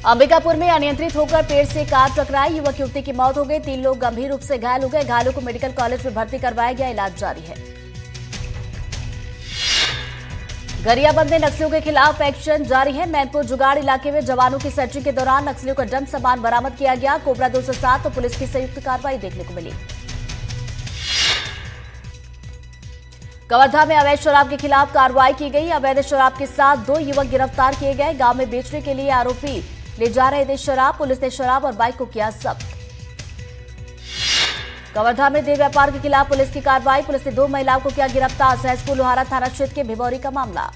अंबिकापुर में अनियंत्रित होकर पेड़ से कार टकराई, युवक युवती की मौत हो गई। 3 लोग गंभीर रूप से घायल हो गए। घायलों को मेडिकल कॉलेज में भर्ती करवाया गया, इलाज जारी है। गरियाबंद में नक्सलियों के खिलाफ एक्शन जारी है। मैनपुर जुगाड़ इलाके में जवानों की सर्चिंग के दौरान नक्सलियों का जंग सामान बरामद किया गया। कोबरा 207 और पुलिस की संयुक्त कार्रवाई देखने को मिली। कवर्धा में अवैध शराब के खिलाफ कार्रवाई की गई। अवैध शराब के साथ 2 युवक गिरफ्तार किए गए। गांव में बेचने के लिए आरोपी ले जा रहे थे शराब। पुलिस ने शराब और बाइक को किया जब्त। कवर्धा में देह व्यापार के खिलाफ पुलिस की कार्रवाई। पुलिस ने 2 महिलाओं को किया गिरफ्तार। सहसपुर लोहारा थाना क्षेत्र के भिवौरी का मामला।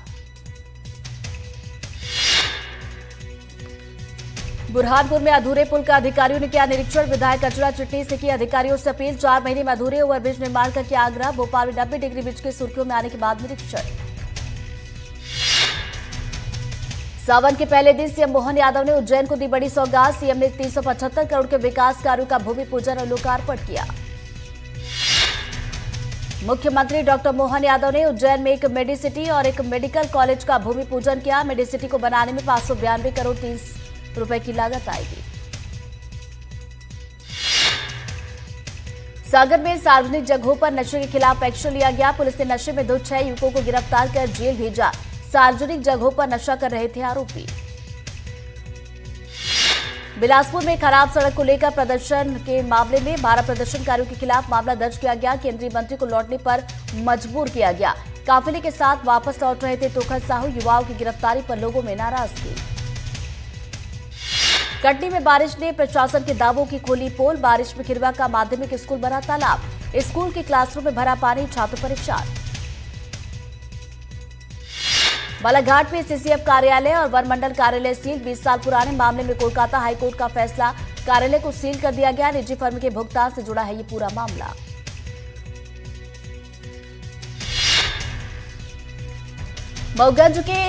बुरहानपुर में अधूरे पुल का अधिकारियों ने किया निरीक्षण। विधायक कचरा चिट्ठी से की अधिकारियों से अपील। 4 महीने में अधूरे ओवरब्रिज निर्माण का किया आग्रह। भोपाल में 90 डिग्री ब्रिज की सुर्खियों में आने के बाद निरीक्षण। सावन के पहले दिन सीएम मोहन यादव ने उज्जैन को दी बड़ी सौगात। सीएम ने 375 करोड़ के विकास कार्यों का भूमि पूजन और लोकार्पण किया। मुख्यमंत्री डॉक्टर मोहन यादव ने उज्जैन में एक मेडिसिटी और एक मेडिकल कॉलेज का भूमि पूजन किया। मेडिसिटी को बनाने में 592 करोड़ 30 रुपए की लागत आएगी। सागर में सार्वजनिक जगहों पर नशे के खिलाफ एक्शन लिया गया। पुलिस ने नशे में 6 युवकों को गिरफ्तार कर जेल भेजा। सार्वजनिक जगहों पर नशा कर रहे थे आरोपी। बिलासपुर में खराब सड़क को लेकर प्रदर्शन के मामले में 12 प्रदर्शनकारियों के खिलाफ मामला दर्ज किया गया। केंद्रीय मंत्री को लौटने पर मजबूर किया गया। काफिले के साथ वापस लौट रहे थे तोखर साहू। युवाओं की गिरफ्तारी पर लोगों में नाराजगी। कटनी में बारिश ने प्रशासन के दावों की खोली पोल। बारिश में खिरवा का माध्यमिक स्कूल बना तालाब। स्कूल के क्लासरूम में भरा पानी, छात्र परेशान। बालाघाट में सीसीएफ कार्यालय और वन मंडल कार्यालय सील। 20 साल पुराने मामले में कोलकाता हाईकोर्ट का फैसला। कार्यालय को सील कर दिया गया। निजी फर्म के भुगतान से जुड़ा है ये पूरा मामला। मऊगंज के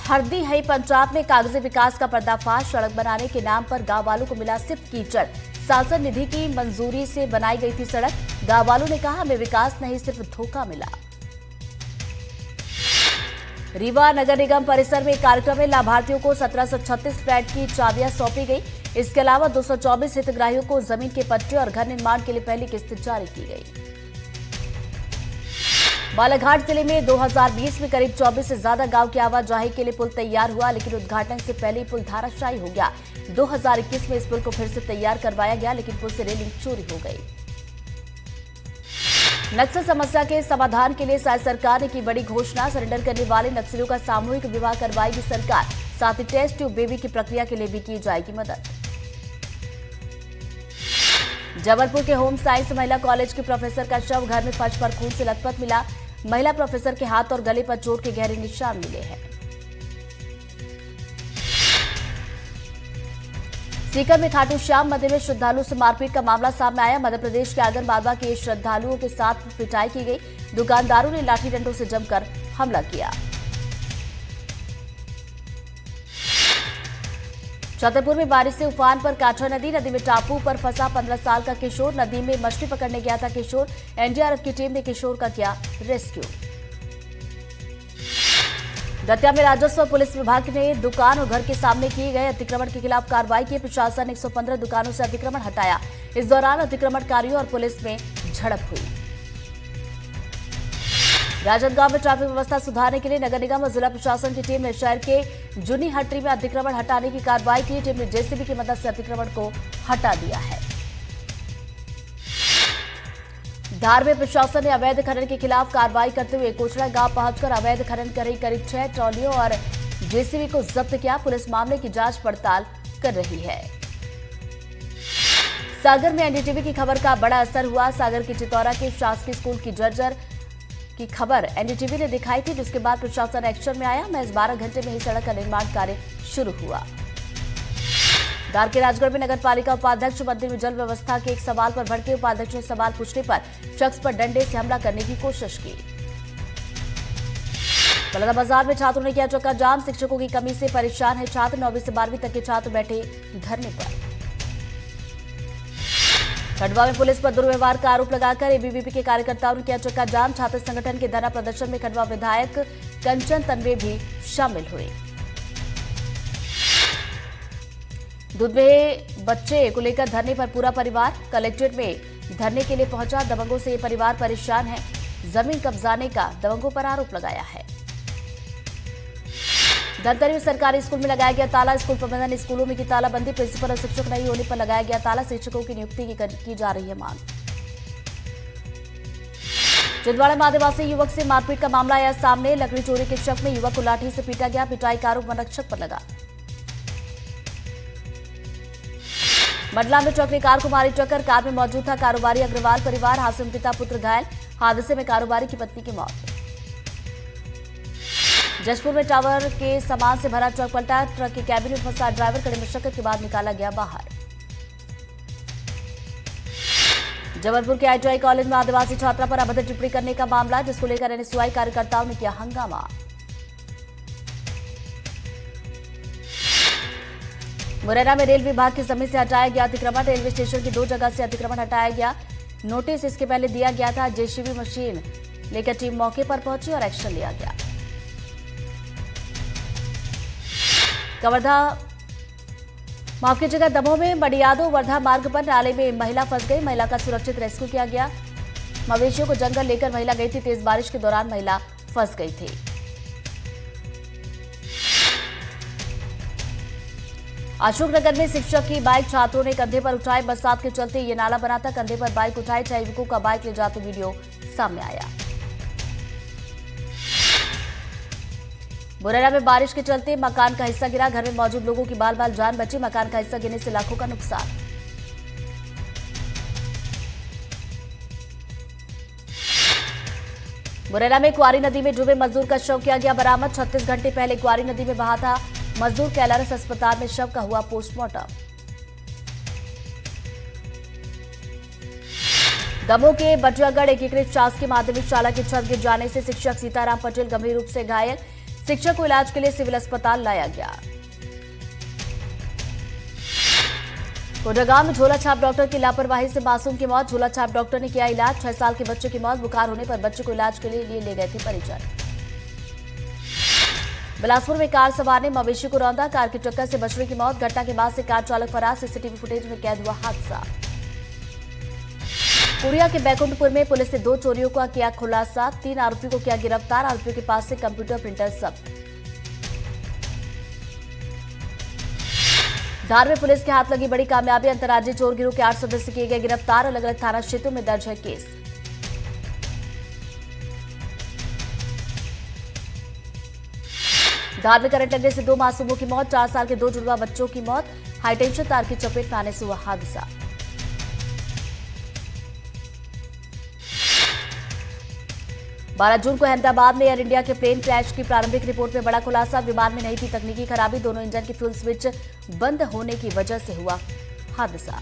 हरदी हई पंचायत में कागजी विकास का पर्दाफाश। सड़क बनाने के नाम पर गांव वालों को मिला सिर्फ कीचड़। सांसद निधि की मंजूरी से बनाई गई थी सड़क। गांव वालों ने कहा हमें विकास नहीं, सिर्फ धोखा मिला। रीवा नगर निगम परिसर में एक कार्यक्रम में लाभार्थियों को 1736 फ्लैट की चाबियां सौंपी गई। इसके अलावा 224 हितग्राहियों को जमीन के पट्टे और घर निर्माण के लिए पहली किस्त जारी की गई। बालाघाट जिले में 2020 में करीब 24 से ज्यादा गांव की आवाजाही के लिए पुल तैयार हुआ, लेकिन उद्घाटन से पहले ही पुल धाराशायी हो गया। 2021 में इस पुल को फिर से तैयार करवाया गया, लेकिन पुल से रेलिंग चोरी हो गई। नक्सल समस्या के समाधान के लिए राज्य सरकार ने की बड़ी घोषणा। सरेंडर करने वाले नक्सलियों का सामूहिक विवाह करवाएगी सरकार। साथ ही टेस्ट ट्यूब बेबी की प्रक्रिया के लिए भी की जाएगी मदद। जबलपुर के होम साइंस महिला कॉलेज के प्रोफेसर का शव। घर में फर्श पर खून से लथपथ मिला। महिला प्रोफेसर के हाथ और गले पर चोट के गहरे निशान मिले हैं। सीकर में खाटू श्याम मंदिर में श्रद्धालु से मारपीट का मामला सामने आया। मध्य प्रदेश के आगर मालवा के श्रद्धालुओं के साथ पिटाई की गई। दुकानदारों ने लाठी डंडों से जमकर हमला किया। छतरपुर में बारिश से उफान पर काठा नदी। नदी में टापू पर फंसा 15 साल का किशोर। नदी में मछली पकड़ने गया था किशोर। एनडीआरएफ की टीम ने किशोर का किया रेस्क्यू। दतिया में राजस्व और पुलिस विभाग ने दुकान और घर के सामने किए गए अतिक्रमण के खिलाफ कार्रवाई की। प्रशासन ने 115 दुकानों से अतिक्रमण हटाया। इस दौरान अतिक्रमणकारियों और पुलिस में झड़प हुई। राजनांदगांव में ट्रैफिक व्यवस्था सुधारने के लिए नगर निगम और जिला प्रशासन की टीम ने शहर के जुनी हटरी में अतिक्रमण हटाने की कार्रवाई की। टीम ने जेसीबी की मदद से अतिक्रमण को हटा दिया है। धार में प्रशासन ने अवैध खनन के खिलाफ कार्रवाई करते हुए कोचड़ा गांव पहुंचकर अवैध खनन कर रही करीब 6 ट्रॉलियों और जेसीबी को जब्त किया। पुलिस मामले की जांच पड़ताल कर रही है। सागर में एनडीटीवी की खबर का बड़ा असर हुआ। सागर के चितौरा के शासकीय स्कूल की जर्जर की खबर एनडीटीवी ने दिखाई थी, जिसके बाद प्रशासन एक्शन में आया। महज 12 घंटे में ही सड़क का निर्माण कार्य शुरू हुआ। धार के राजगढ़ में नगर पालिका उपाध्यक्ष मंदिर में जल व्यवस्था के एक सवाल पर भड़के। उपाध्यक्ष ने सवाल पूछने पर शख्स पर डंडे से हमला करने की कोशिश की। बलौदाबाजार में छात्रों ने किया चक्का जाम। शिक्षकों की कमी से परेशान है छात्र। 9वीं से 12वीं तक के छात्र बैठे धरने पर। खंडवा में पुलिस पर दुर्व्यवहार का आरोप लगाकर एबीवीपी के कार्यकर्ताओं ने किया चक्का जाम। छात्र संगठन के धरना प्रदर्शन में खंडवा विधायक कंचन तन्वे भी शामिल हुए। दूध में बच्चे को लेकर धरने पर पूरा परिवार कलेक्ट्रेट में धरने के लिए पहुंचा। दबंगों से ये परिवार परेशान है। जमीन कब्जाने का दबंगों पर आरोप लगाया है। धमतरी में सरकारी स्कूल में लगाया गया ताला। स्कूल प्रबंधन ने स्कूलों में की तालाबंदी। प्रिंसिपल और शिक्षक नहीं होने पर लगाया गया ताला। शिक्षकों की नियुक्ति की जा रही है मांग। छिंदवाड़ा में आदिवासी युवक से मारपीट का मामला आया सामने। लकड़ी चोरी के शक में युवक को लाठी से पीटा गया। पिटाई का आरोप वन रक्षक पर लगा। मंडला में ट्रक ने कार को मारी टक्कर। कार में मौजूद था कारोबारी अग्रवाल परिवार। हादसे में पिता पुत्र घायल। हादसे में कारोबारी की पत्नी की मौत। जशपुर में टावर के सामान से भरा ट्रक पलटा। ट्रक के कैबिन में फंसा ड्राइवर कड़ी मशक्कत के बाद निकाला गया बाहर। जबलपुर के आईटीआई कॉलेज में आदिवासी छात्रा पर अभद्र टिप्पणी करने का मामला, जिसको लेकर एनएसयूआई कार्यकर्ताओं ने किया हंगामा। मुरैना में रेल विभाग की जमीन से हटाया गया अतिक्रमण। रेलवे स्टेशन की 2 जगह से अतिक्रमण हटाया गया। नोटिस इसके पहले दिया गया था। जेसीबी मशीन लेकर टीम मौके पर पहुंची और एक्शन लिया गया। कवर्धा माफ कीजिएगा दमोह में मडियादो वर्धा मार्ग पर नाले में महिला फंस गई। महिला का सुरक्षित रेस्क्यू किया गया। मवेशियों को जंगल लेकर महिला गई थी। तेज बारिश के दौरान महिला फंस गई थी। अशोकनगर में शिक्षक की बाइक छात्रों ने कंधे पर उठाई। बरसात के चलते ये नाला बना था। कंधे पर बाइक उठाई। 6 युवकों का बाइक ले जाते वीडियो सामने आया। मुरैना में बारिश के चलते मकान का हिस्सा गिरा। घर में मौजूद लोगों की बाल बाल जान बची। मकान का हिस्सा गिरने से लाखों का नुकसान। मुरैना में क्वारी नदी में डूबे मजदूर का शव किया गया बरामद। 36 घंटे पहले क्वारी नदी में बहा था मजदूर। कैलारस अस्पताल में शव का हुआ पोस्टमार्टम। दमोह के बटियागढ़ एकीकृत शासकीय माध्यमिक शाला की छत गिर जाने से शिक्षक सीताराम पटेल गंभीर रूप से घायल। शिक्षक को इलाज के लिए सिविल अस्पताल लाया गया। कोडरगांव में झोला छाप डॉक्टर की लापरवाही से मासूम की मौत। झोला छाप डॉक्टर ने किया इलाज। 6 साल के बच्चे की मौत। बुखार होने पर बच्चे को इलाज के लिए ले गए थे परिजन। बिलासपुर में कार सवार ने मवेशी को रौंदा। कार की टक्कर से बछड़े की मौत। घटना के बाद से कार चालक फरार। सीसीटीवी फुटेज में कैद हुआ हादसा। पुरिया के बैकुंठपुर में पुलिस ने 2 चोरियों का किया खुलासा। 3 आरोपियों को किया गिरफ्तार। आरोपियों के पास से कंप्यूटर प्रिंटर जब्त। धार में पुलिस के हाथ लगी बड़ी कामयाबी। अंतर्राज्यीय चोर गिरोह के 8 सदस्य किए गए गिरफ्तार। अलग अलग थाना क्षेत्रों में दर्ज है केस। धार में करंट लगने से 2 मासूमों की मौत। 4 साल के 2 जुड़वा बच्चों की मौत। हाईटेंशन तार की चपेट में आने से हुआ हादसा। 12 जून को अहमदाबाद में एयर इंडिया के प्लेन क्रैश की प्रारंभिक रिपोर्ट में बड़ा खुलासा। विमान में नहीं थी तकनीकी खराबी। दोनों इंजन के फ्यूल स्विच बंद होने की वजह से हुआ हादसा।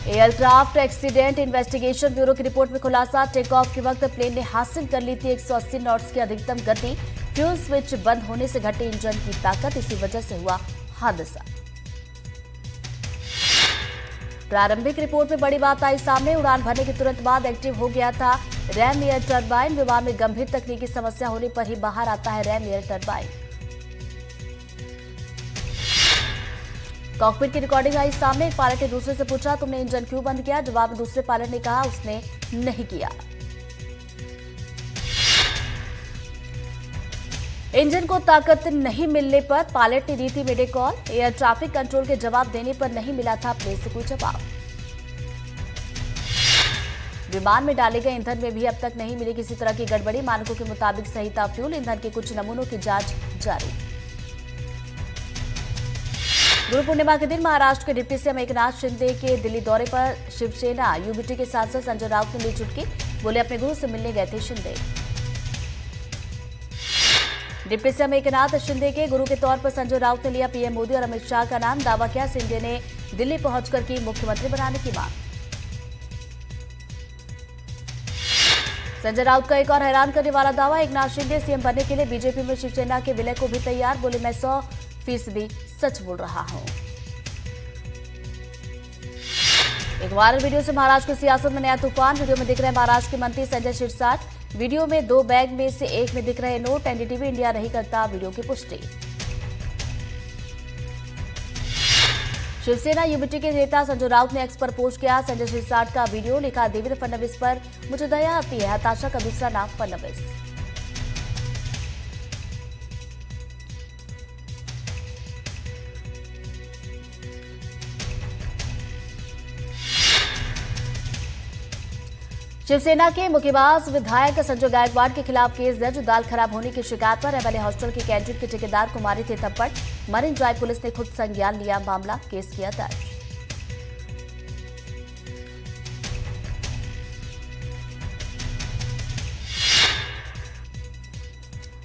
एयरक्राफ्ट एक्सीडेंट इन्वेस्टिगेशन ब्यूरो की रिपोर्ट में खुलासा। टेक ऑफ के वक्त प्लेन ने हासिल कर ली थी 180 नॉट्स की अधिकतम गति। फ्यूल स्विच बंद होने से घटी इंजन की ताकत। इसी वजह से हुआ हादसा। प्रारंभिक रिपोर्ट में बड़ी बात आई सामने। उड़ान भरने के तुरंत बाद एक्टिव हो गया था रैम एयर टरबाइन। विमान में गंभीर तकनीकी समस्या होने पर ही बाहर आता है रैम एयर टरबाइन। कॉकपिट की रिकॉर्डिंग आई सामने। एक पायलट ने दूसरे से पूछा, तुमने इंजन क्यों बंद किया? जवाब में दूसरे पायलट ने कहा, उसने नहीं किया। इंजन को ताकत नहीं मिलने पर पायलट ने दी थी media call. Air traffic control के जवाब देने पर नहीं मिला था प्लेन से कोई जवाब। विमान में डाले गए ईंधन में भी अब तक नहीं मिली किसी तरह की गड़बड़ी। मानकों के मुताबिक सही था फ्यूल। ईंधन के कुछ नमूनों की जांच जारी। गुरु पूर्णिमा के दिन महाराष्ट्र के डिप्टी सीएम एकनाथ शिंदे के दिल्ली दौरे पर शिवसेना यूबीटी के सांसद संजय राउत ने ली चुटकी। बोले, अपने गुरु से मिलने गए थे शिंदे। डिप्टी सीएम एकनाथ शिंदे के गुरु के तौर पर संजय राउत ने लिया पीएम मोदी और अमित शाह का नाम। दावा किया शिंदे ने दिल्ली पहुंचकर की मुख्यमंत्री बनाने की मांग। संजय राउत का एक और हैरान करने वाला दावा। एकनाथ शिंदे सीएम बनने के लिए बीजेपी में शिवसेना के विलय को भी तैयार। बोले, मैं 100% सच बोल रहा हूं। एक वायरल वीडियो से महाराष्ट्र की सियासत में नया तूफान। वीडियो में दिख रहे महाराष्ट्र के मंत्री संजय शिरसाट। वीडियो में 2 बैग में से एक में दिख रहे नोट। एनडीटीवी इंडिया नहीं करता वीडियो की पुष्टि। शिवसेना यूबीटी के नेता संजय राउत ने एक्स पर पोस्ट किया संजय शिरसाट का वीडियो, लिखा देवेंद्र फडणवीस पर मुझे दया आती है, हताशा का दूसरा नाम फडणवीस। शिवसेना के मुक्केबाज विधायक संजय गायकवाड़ के खिलाफ केस दर्ज, दाल खराब होने की शिकायत पर एमएलए हॉस्टल की कैंटीन के ठेकेदार को मारे थे थप्पड़, मरीन ड्राइव पुलिस ने खुद संज्ञान लिया मामला, केस किया दर्ज।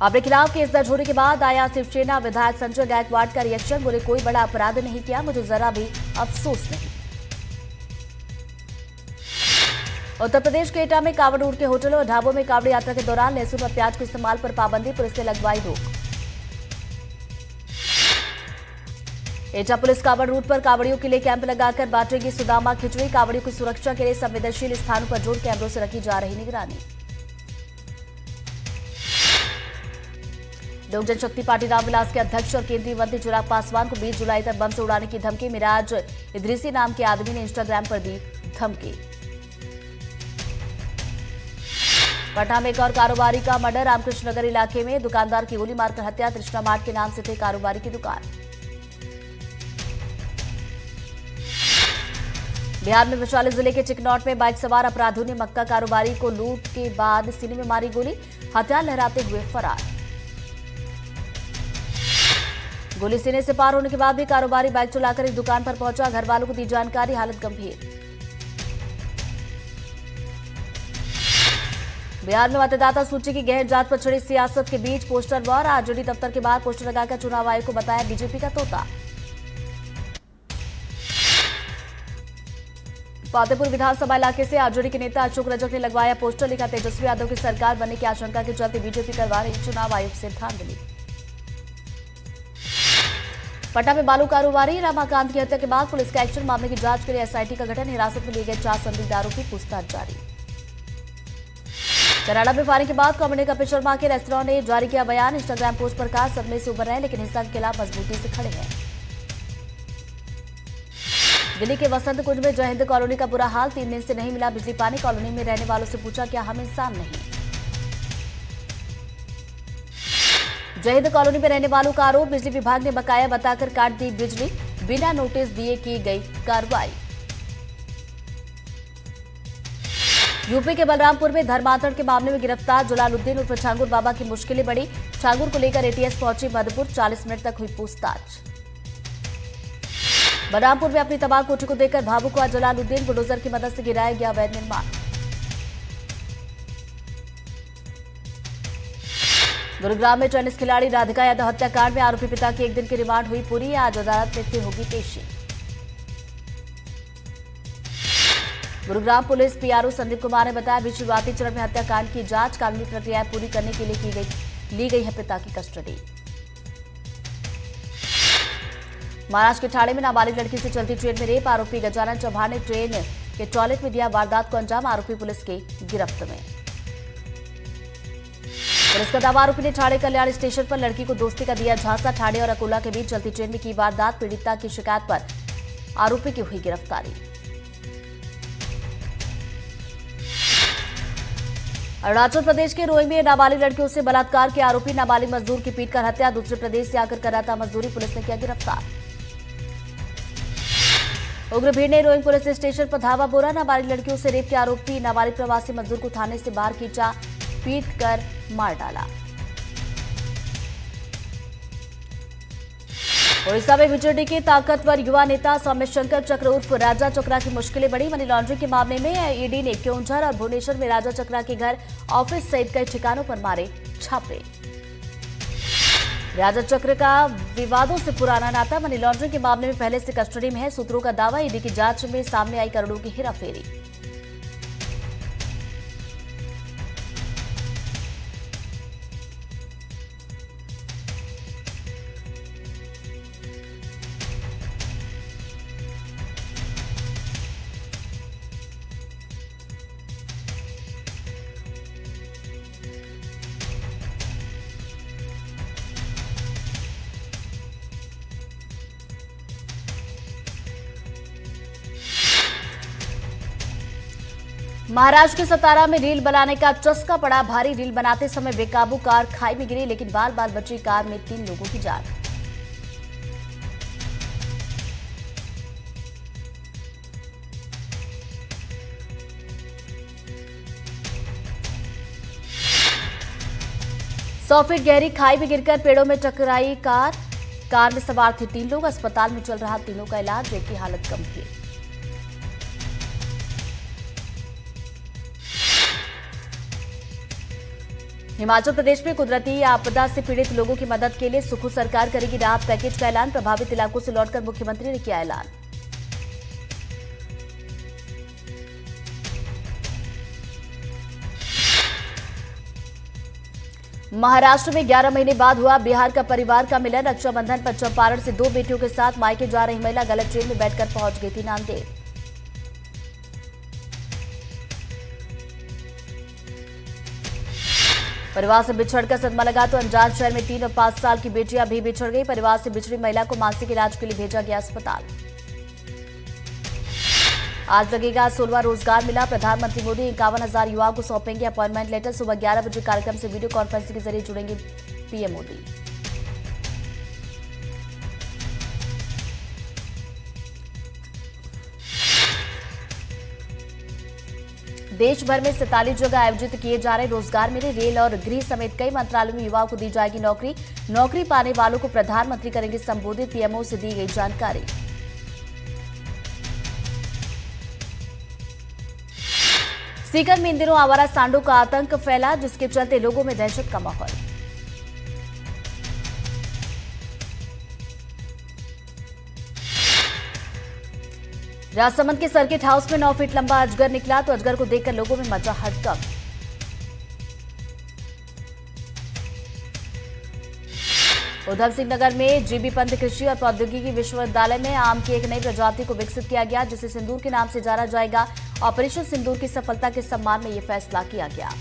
अपने खिलाफ केस दर्ज होने के बाद आया शिवसेना विधायक संजय गायकवाड़ का रिएक्शन, बोले कोई बड़ा अपराध नहीं किया, मुझे जरा भी अफसोस नहीं। उत्तर प्रदेश के एटा में कावड़ रोड के होटलों और ढाबों में कावड़ यात्रा के दौरान लहसुन और प्याज के इस्तेमाल पर पाबंदी, पुलिस ने लगवाई रोक। एटा पुलिस कावड़ रूट पर कावड़ियों के लिए कैंप लगाकर बांटेगी सुदामा खिचड़ी, कावड़ियों की सुरक्षा के लिए संवेदनशील स्थानों पर ड्रोन कैमरों से रखी जा रही निगरानी। लोक जनशक्ति पार्टी रामविलास के अध्यक्ष और केंद्रीय मंत्री चिराग पासवान को 20 जुलाई तक बम से उड़ाने की धमकी, मिराज इदरीसी नाम के आदमी ने इंस्टाग्राम पर दी धमकी। पटना में एक और कारोबारी का मर्डर, रामकृष्ण नगर इलाके में दुकानदार की गोली मारकर हत्या, कृष्णा मार्ट के नाम से थे कारोबारी की दुकान। बिहार में वैशाली जिले के चिकनौट में बाइक सवार अपराधियों ने मक्का कारोबारी को लूट के बाद सीने में मारी गोली, हथियार लहराते हुए फरार। गोली सीने से पार होने के बाद भी कारोबारी बाइक चलाकर एक दुकान पर पहुंचा, घर वालों को दी जानकारी, हालत गंभीर। बिहार में मतदाता सूची की गहन जांच पर छिड़ी सियासत के बीच पोस्टर वॉर, आरजेडी दफ्तर के बाहर पोस्टर लगाकर चुनाव आयोग को बताया बीजेपी का तोता। फतेहपुर विधानसभा इलाके से आरजेडी के नेता अशोक रजक ने लगवाया पोस्टर, लिखा तेजस्वी यादव की सरकार बनने की आशंका के चलते बीजेपी करवा रही चुनाव आयोग से धांधली। पटना में बालू कारोबारी रमाकांत की हत्या के बाद पुलिस का एक्शन, मामले की जांच के लिए एसआईटी का गठन, हिरासत में लिए गए 4 संदिग्ध आरोपी, पूछताछ जारी। कनाडा में फायरिंग के बाद कॉमेडी कपिल शर्मा के रेस्तरां ने जारी किया बयान, इंस्टाग्राम पोस्ट पर कहा सदमे से उबर रहे लेकिन हिंसा के खिलाफ मजबूती से खड़े हैं। दिल्ली के वसंत कुंज में जय हिंद कॉलोनी का बुरा हाल, 3 दिन से नहीं मिला बिजली पानी, कॉलोनी में रहने वालों से पूछा क्या हम इंसान नहीं। जय हिंद कॉलोनी में रहने वालों का आरोप, बिजली विभाग ने बकाया बताकर काट दी बिजली, बिना नोटिस दिए की गई कार्रवाई। यूपी के बलरामपुर में धर्मांतरण के मामले में गिरफ्तार जलालुद्दीन उर्फ छांगुर बाबा की मुश्किलें बढ़ी, छांगुर को लेकर एटीएस पहुंची मधुपुर, 40 मिनट तक हुई पूछताछ। बलरामपुर में अपनी तबाह कोठी को देखकर भावुक हुआ जलालुद्दीन, बुलडोजर की मदद से गिराया गया अवैध निर्माण। गुरुग्राम में टेनिस खिलाड़ी राधिका यादव हत्याकांड में आरोपी पिता की 1 दिन की रिमांड हुई पूरी, आज अदालत में फिर होगी पेशी। गुरुग्राम पुलिस पीआरओ संदीप कुमार ने बताया भी शुरुआती चरण में हत्याकांड की जांच कानूनी प्रक्रियाएं पूरी करने के लिए ली गई है पिता की कस्टडी। महाराष्ट्र के ठाणे में नाबालिग लड़की से चलती ट्रेन में रेप, आरोपी गजानन चौहान ने ट्रेन के टॉयलेट में दिया वारदात को अंजाम, आरोपी पुलिस के गिरफ्त में। पुलिस का दावा, आरोपी ने ठाणे कल्याण स्टेशन पर लड़की को दोस्ती का दिया झांसा, ठाणे और अकोला के बीच चलती ट्रेन में की वारदात, पीड़िता की शिकायत पर आरोपी की हुई गिरफ्तारी। अरुणाचल प्रदेश के रोइंग में नाबालिग लड़कियों से बलात्कार के आरोपी, नाबालिग मजदूर की पीटकर हत्या, दूसरे प्रदेश से आकर कर रहा था मजदूरी, पुलिस ने किया गिरफ्तार। उग्र भीड़ ने रोइंग पुलिस स्टेशन पर धावा बोला, नाबालिग लड़कियों से रेप के आरोपी नाबालिग प्रवासी मजदूर को थाने से बाहर खींचा, पीट कर मार डाला। उड़ीसा में बीजेडी के ताकतवर युवा नेता सौम्य शंकर चक्र उर्फ राजा चक्रा की मुश्किलें बढ़ी, मनी लॉन्ड्रिंग के मामले में ईडी ने क्योंझर और भुवनेश्वर में राजा चक्रा के घर, ऑफिस सहित कई ठिकानों पर मारे छापे। राजा चक्र का विवादों से पुराना नाता, मनी लॉन्ड्रिंग के मामले में पहले से कस्टडी में है, सूत्रों का दावा, ईडी की जांच में सामने आई करोड़ों की हेराफेरी। महाराष्ट्र के सतारा में रील बनाने का चस्का पड़ा भारी। रील बनाते समय बेकाबू कार खाई में गिरी, लेकिन बाल बाल बची कार में 3 लोगों की जान। सौ फीट गहरी खाई में गिरकर पेड़ों में टकराई कार। कार में सवार थे 3 लोग। अस्पताल में चल रहा तीनों का इलाज, एक की हालत गंभीर। हिमाचल प्रदेश में कुदरती आपदा से पीड़ित लोगों की मदद के लिए सुखू सरकार करेगी राहत पैकेज का ऐलान। प्रभावित इलाकों से लौटकर मुख्यमंत्री ने किया ऐलान। महाराष्ट्र में 11 महीने बाद हुआ बिहार का परिवार का मिलन। रक्षाबंधन पर चंपारण से 2 बेटियों के साथ मायके जा रही महिला गलत ट्रेन में बैठकर पहुंच गई थी नांदेड़। परिवार से बिछड़कर सदमा लगा तो अनजान शहर में 3 और 5 साल की बेटियां भी बिछड़ गई। परिवार से बिछड़ी महिला को मानसिक इलाज के लिए भेजा गया अस्पताल। आज लगेगा 16वां रोजगार मिला। प्रधानमंत्री मोदी 51,000 युवाओं को सौंपेंगे अपॉइंटमेंट लेटर। सुबह 11 बजे कार्यक्रम से वीडियो कॉन्फ्रेंसिंग के जरिए जुड़ेंगे पीएम मोदी। देश भर में 47 जगह आयोजित किए जा रहे रोजगार मेले। रेल और गृह समेत कई मंत्रालयों में युवाओं को दी जाएगी नौकरी। नौकरी पाने वालों को प्रधानमंत्री करेंगे संबोधित। पीएमओ से दी गई जानकारी। सीकर में इन दिनों आवारा सांडों का आतंक फैला, जिसके चलते लोगों में दहशत का माहौल। राजसमंद के सर्किट हाउस में 9 फीट लंबा अजगर निकला तो अजगर को देखकर लोगों में मचा हड़कंप। उधम सिंह नगर में जीबी पंत कृषि और प्रौद्योगिकी विश्वविद्यालय में आम की एक नई प्रजाति को विकसित किया गया, जिसे सिंदूर के नाम से जाना जाएगा। ऑपरेशन सिंदूर की सफलता के सम्मान में यह फैसला किया गया।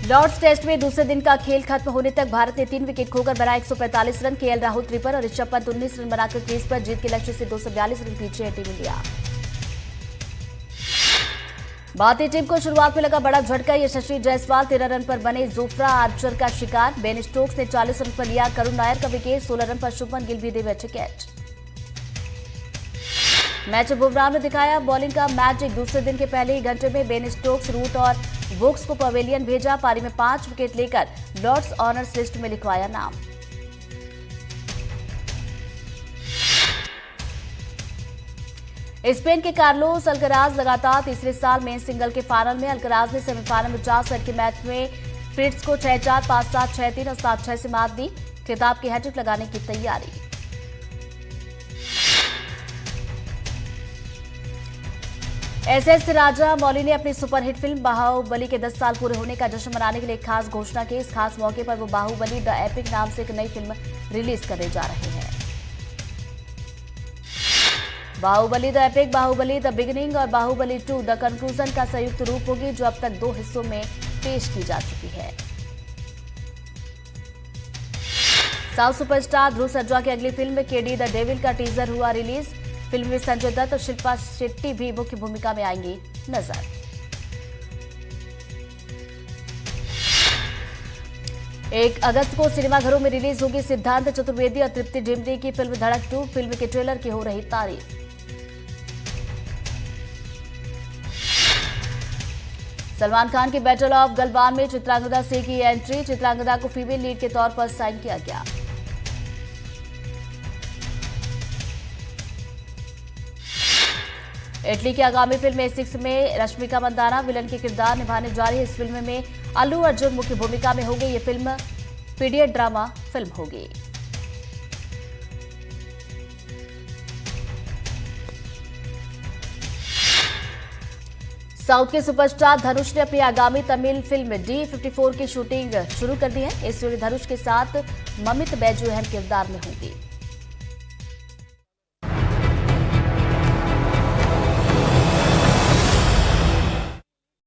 लॉर्ड्स टेस्ट में दूसरे दिन का खेल खत्म होने तक भारत ने 3 विकेट खोकर बनाए 145 रन। केएल राहुल ट्रिपर और ऋषभ पंत 19 रन बनाकर क्रीज पर। जीत के लक्ष्य से 242 रन पीछे है टीम इंडिया। भारतीय टीम को शुरुआत में लगा बड़ा झटका। यशस्वी जायसवाल 13 रन पर बने जोफ्रा आर्चर का शिकार। बेन स्टोक्स ने 40 रन पर लिया करुण नायर का विकेट। 16 रन पर शुभमन गिल भी दे बैठे कैच। मैच बुमराह ने दिखाया बॉलिंग का मैजिक। दूसरे दिन के पहले ही घंटे में बेन स्टोक्स, रूट और वोक्स को पवेलियन भेजा। पारी में 5 विकेट लेकर लॉर्ड्स ऑनर्स लिस्ट में लिखवाया नाम। स्पेन के कार्लोस अल्कराज लगातार तीसरे साल में सिंगल के फाइनल में। अल्कराज ने सेमीफाइनल में 4 सेट के मैच में फ्रिट्ज को 6-4, 5-7, 6-3 और 7-6 से मात दी। खिताब की हैट्रिक लगाने की तैयारी। एसएस राजा मौली ने अपनी सुपरहिट फिल्म बाहुबली के 10 साल पूरे होने का जश्न मनाने के लिए एक खास घोषणा की। इस खास मौके पर वो बाहुबली द एपिक नाम से एक नई फिल्म रिलीज करने जा रहे हैं। Baahubali the epic, Baahubali the beginning और बाहुबली 2 द कंक्लूजन का संयुक्त रूप होगी, जो अब तक 2 हिस्सों में पेश की जा चुकी है। साउथ सुपरस्टार ध्रुव सर्जा की अगली फिल्म केडी द डेविल का टीजर हुआ रिलीज। फिल्म में संजय दत्त और शिल्पा शेट्टी भी मुख्य भूमिका में आएंगी नजर। एक अगस्त को सिनेमाघरों में रिलीज होगी सिद्धांत चतुर्वेदी और तृप्ति ढिमरी की फिल्म धड़क 2। फिल्म के ट्रेलर की हो रही तारीफ। सलमान खान की बैटल ऑफ गलवान में चित्रांगदा सिंह की एंट्री। चित्रांगदा को फीमेल लीड के तौर पर साइन किया गया। इटली की आगामी फिल्म ए6 में रश्मिका मंदाना विलन के किरदार निभाने जा रही है। इस फिल्म में अल्लू अर्जुन मुख्य भूमिका में होंगे। ये फिल्म पीरियड ड्रामा फिल्म होगी। साउथ के सुपरस्टार धनुष ने अपनी आगामी तमिल फिल्म D54 की शूटिंग शुरू कर दी है। इस फिल्म धनुष के साथ ममित बैजू अहम किरदार में होंगी।